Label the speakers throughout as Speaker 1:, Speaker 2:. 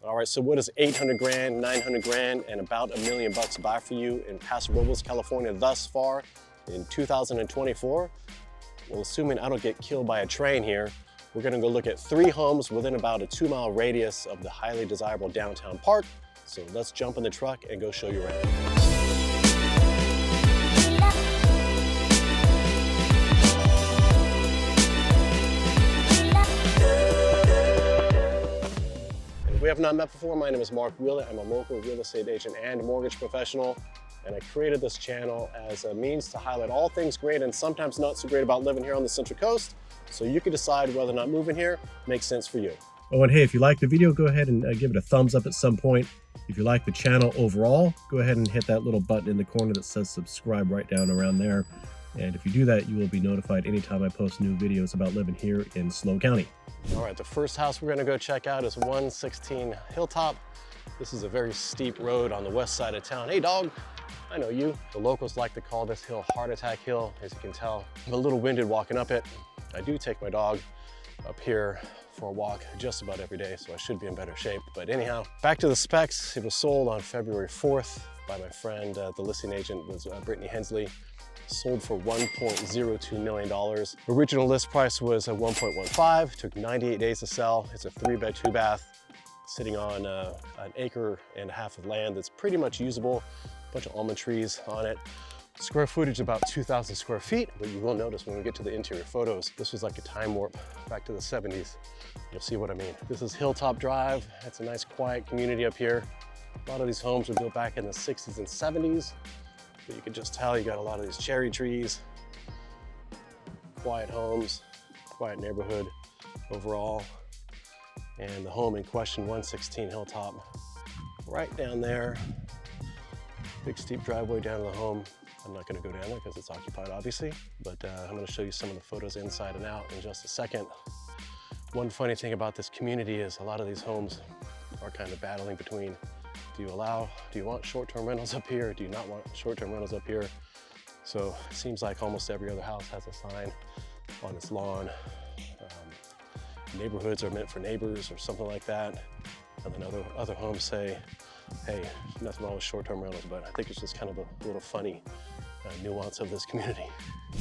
Speaker 1: All right, so what does 800 grand, 900 grand, and about $1 million buy for you in Paso Robles, California thus far in 2024? Well, assuming I don't get killed by a train here, we're gonna go look at 3 homes within about a 2-mile radius of the highly desirable downtown park. So let's jump in the truck and go show you around. If we have not met before, my name is Mark Wheeler. I'm a local real estate agent and mortgage professional, and I created this channel as a means to highlight all things great and sometimes not so great about living here on the Central Coast, so you can decide whether or not moving here makes sense for you. Oh, and hey, if you like the video, go ahead and give it a thumbs up at some point. If you like the channel overall, go ahead and hit that little button in the corner that says subscribe right down around there. And if you do that, you will be notified anytime I post new videos about living here in SLO County. All right, the first house we're gonna go check out is 116 Hilltop. This is a very steep road on the west side of town. Hey dog, I know you. The locals like to call this hill Heart Attack Hill. As you can tell, I'm a little winded walking up it. I do take my dog up here for a walk just about every day, so I should be in better shape. But anyhow, back to the specs. It was sold on February 4th by my friend. The listing agent was Brittany Hensley. Sold for $1.02 million. Original list price was at $1.15. Took 98 days to sell. It's a 3-bed, 2-bath, sitting on an 1.5 acres of land that's pretty much usable. A bunch of almond trees on it. Square footage about 2,000 square feet, but you will notice when we get to the interior photos, this was like a time warp back to the 70s. You'll see what I mean. This is Hilltop Drive. It's a nice quiet community up here. A lot of these homes were built back in the 60s and 70s. But you can just tell you got a lot of these cherry trees, quiet homes, quiet neighborhood overall. And the home in question, 116 Hilltop, right down there. Big steep driveway down to the home. I'm not gonna go down there because it's occupied, obviously, but I'm gonna show you some of the photos inside and out in just a second. One funny thing about this community is a lot of these homes are kind of battling between, do you want short-term rentals up here? Do you not want short-term rentals up here? So it seems like almost every other house has a sign on its lawn. Neighborhoods are meant for neighbors or something like that. And then other homes say, hey, nothing wrong with short-term rentals, but I think it's just kind of a little funny nuance of this community.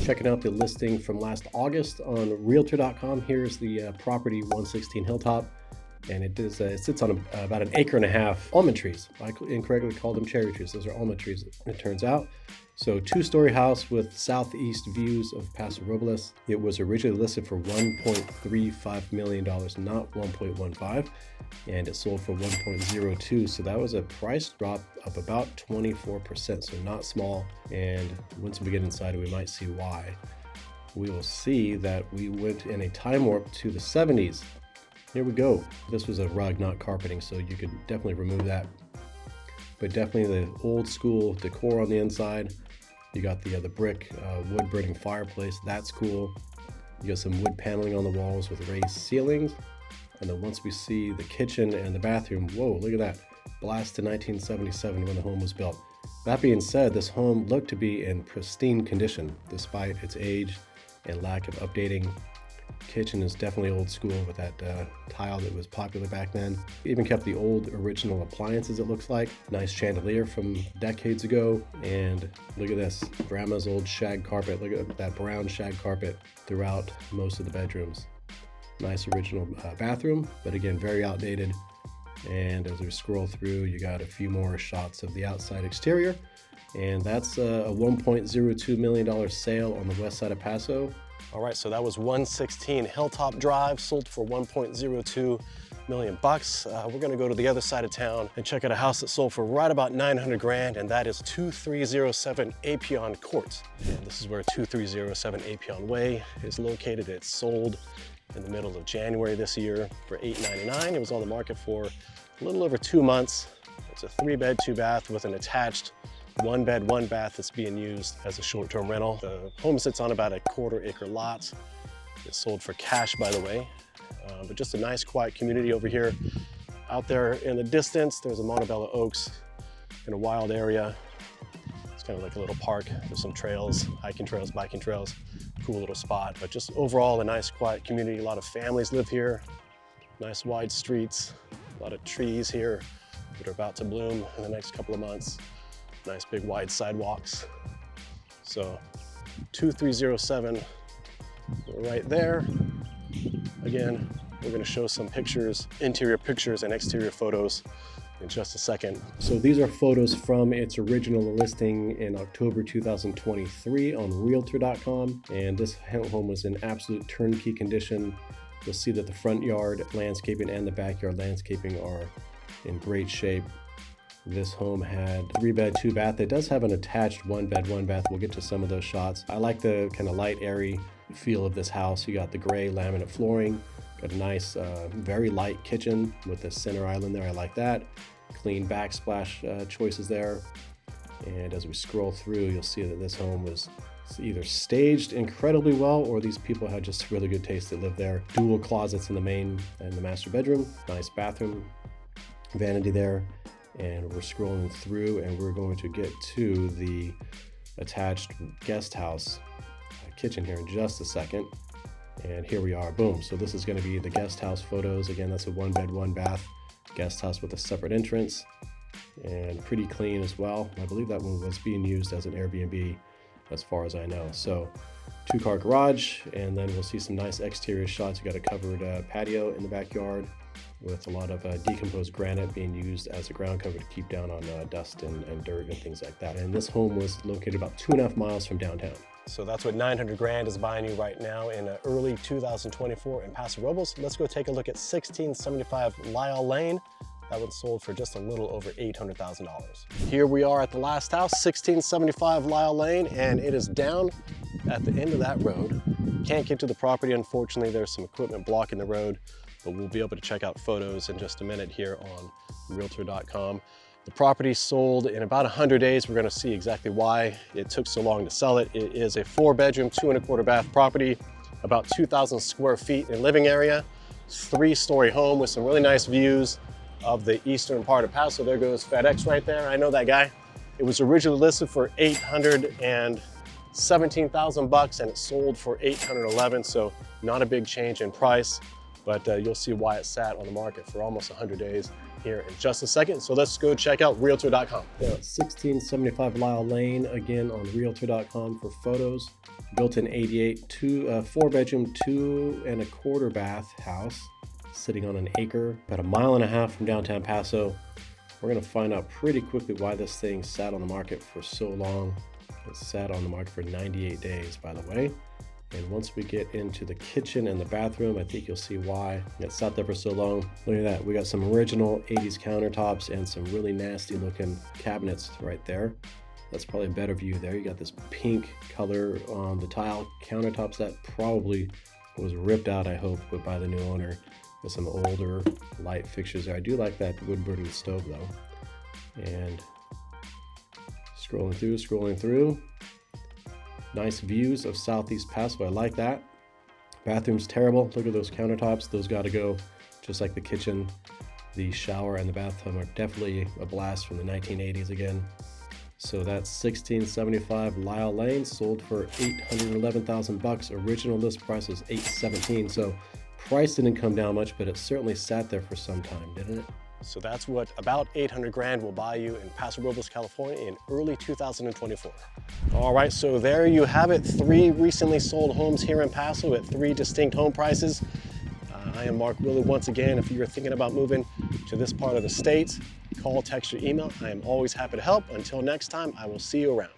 Speaker 1: Checking out the listing from last August on Realtor.com. Here's the property 116 Hilltop. And it sits on about 1.5 acres almond trees. I incorrectly called them cherry trees. Those are almond trees, it turns out. So 2-story house with southeast views of Paso Robles. It was originally listed for $1.35 million, not 1.15, and it sold for 1.02. So that was a price drop of about 24%, so not small. And once we get inside, we might see why. We will see that we went in a time warp to the 70s. Here we go. This was a rug, not carpeting, so you could definitely remove that. But definitely the old school decor on the inside. You got the brick wood burning fireplace. That's cool. You got some wood paneling on the walls with raised ceilings. And then once we see the kitchen and the bathroom, whoa, look at that. Blast to 1977 when the home was built. That being said, this home looked to be in pristine condition despite its age and lack of updating. Kitchen is definitely old school with that tile that was popular back then. Even kept the old original appliances, it looks like. Nice chandelier from decades ago. And look at this, grandma's old shag carpet. Look at that brown shag carpet throughout most of the bedrooms. Nice original bathroom, but again, very outdated. And as we scroll through, you got a few more shots of the outside exterior. And that's a $1.02 million sale on the west side of Paso. All right, so that was 116 Hilltop Drive, sold for $1.02 million. We're gonna go to the other side of town and check out a house that sold for right about 900 grand, and that is 2307 Apion Court. And this is where 2307 Apion Way is located. It's sold in the middle of January this year for $899. It was on the market for a little over 2 months. It's a 3-bed, 2-bath with an attached 1-bed, 1-bath that's being used as a short-term rental. The home sits on about a 1/4 acre lot. It's sold for cash, by the way, but just a nice quiet community over here. Out there in the distance, there's a Montebello Oaks in a wild area. It's kind of like a little park. There's some trails, hiking trails, biking trails, cool little spot. But just overall, a nice quiet community. A lot of families live here. Nice wide streets. A lot of trees here that are about to bloom in the next couple of months. Nice big wide sidewalks. So 2307 right there. Again, we're going to show some pictures, interior pictures and exterior photos in just a second. So these are photos from its original listing in October 2023 on realtor.com, and this home was in absolute turnkey condition. You'll see that the front yard landscaping and the backyard landscaping are in great shape. This home had 3-bed, 2-bath. It does have an attached 1-bed, 1-bath. We'll get to some of those shots. I like the kind of light, airy feel of this house. You got the gray laminate flooring, got a nice, very light kitchen with the center island there. I like that. Clean backsplash choices there. And as we scroll through, you'll see that this home was either staged incredibly well, or these people had just really good taste that lived there. Dual closets in the main and the master bedroom. Nice bathroom, vanity there. And we're scrolling through and we're going to get to the attached guest house kitchen here in just a second. And here we are, boom. So this is going to be the guest house photos. Again, that's a 1-bed, 1-bath guest house with a separate entrance and pretty clean as well. I believe that one was being used as an Airbnb as far as I know. So 2-car garage, and then we'll see some nice exterior shots. You got a covered patio in the backyard with a lot of decomposed granite being used as a ground cover to keep down on dust and dirt and things like that. And this home was located about 2.5 miles from downtown. So that's what 900 grand is buying you right now in early 2024 in Paso Robles. Let's go take a look at 1675 Lyle Lane. That one sold for just a little over $800,000. Here we are at the last house, 1675 Lyle Lane, and it is down at the end of that road. Can't get to the property, unfortunately. There's some equipment blocking the road, but we'll be able to check out photos in just a minute here on realtor.com. The property sold in about 100 days. We're going to see exactly why it took so long to sell it. It is a 4-bedroom, 2.25 bath property, about 2,000 square feet in living area, 3-story home with some really nice views of the eastern part of Paso. There goes FedEx right there. I know that guy. It was originally listed for $817,000 and it sold for $811,000. So not a big change in price, but you'll see why it sat on the market for almost 100 days here in just a second. So let's go check out realtor.com. Yeah, 1675 Lyle Lane, again on realtor.com for photos. Built in 88, 4-bedroom, 2.25 bath house, sitting on an acre, about 1.5 miles from downtown Paso. We're gonna find out pretty quickly why this thing sat on the market for so long. It sat on the market for 98 days, by the way. And once we get into the kitchen and the bathroom, I think you'll see why it sat there for so long. Look at that. We got some original 80s countertops and some really nasty looking cabinets right there. That's probably a better view there. You got this pink color on the tile countertops that probably was ripped out, I hope, by the new owner. With some older light fixtures there. I do like that wood burning stove though. And scrolling through. Nice views of Southeast Paso. I like that. Bathroom's terrible. Look at those countertops. Those got to go, just like the kitchen. The shower and the bathtub are definitely a blast from the 1980s again. So that's 1675 Lyle Lane, sold for $811,000. Original list price was $817,000. So price didn't come down much, but it certainly sat there for some time, didn't it? So that's what about 800 grand will buy you in Paso Robles, California in early 2024. All right, so there you have it. 3 recently sold homes here in Paso at 3 distinct home prices. I am Mark Willie once again. If you're thinking about moving to this part of the state, call, text, or email. I am always happy to help. Until next time, I will see you around.